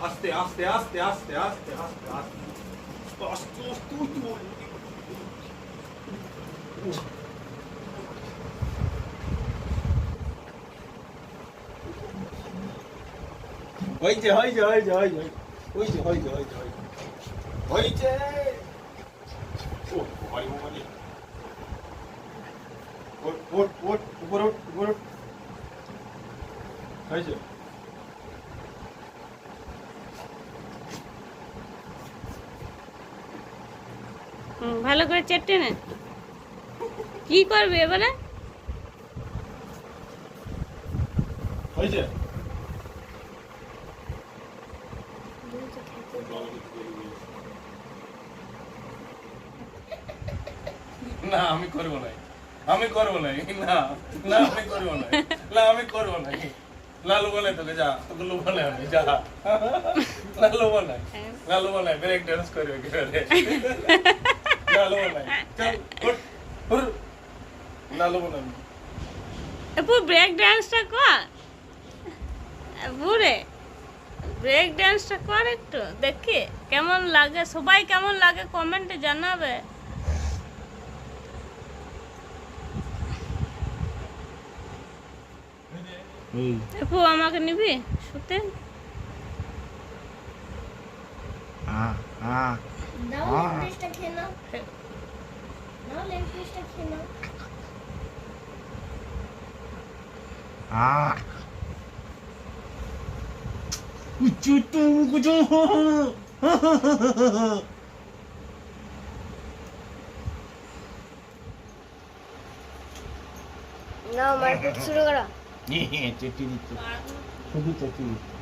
আস্তে আস্তে আস্তে আস্তে আস্তে আস্তে আস্তে আস্তে আস্তে হয়েছে হয়েছে হয়েছে হয়েছে হয়েছে হয়েছে হয়েছে হয়েছে ও বাড়ি বাড়ি ওট ওট ওট উপর ওট উপর ওট হয়েছে ভালো করে চেটে নে। কি করবে এবারে? হয়েছে না আমি করবো না আমি করবো না না না আমি করবো না না আমি করবো না লালু বলে তোকে যা তোকে লোবো না আমি যা লালু বলে লালু বলে ব্রেক ডান্স করবে কি করে লালু বলে চল উঠ উঠ লালু বলে আপু ব্রেক ডান্সটা কর। বুড়ে ব্রেক ডান্সটা কর একটু দেখি কেমন লাগে, সবাই কেমন লাগে কমেন্টে জানাবে। আপু আমাকে নিবি শুতে? না মারপিট শুরু করো। চেটি দিচ্ছে শুধু চেটি দিচ্ছে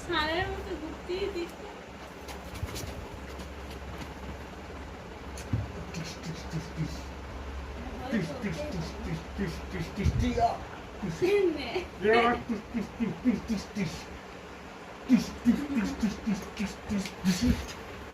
সারের মতো ঘুরতেই দিচ্ছে। টিস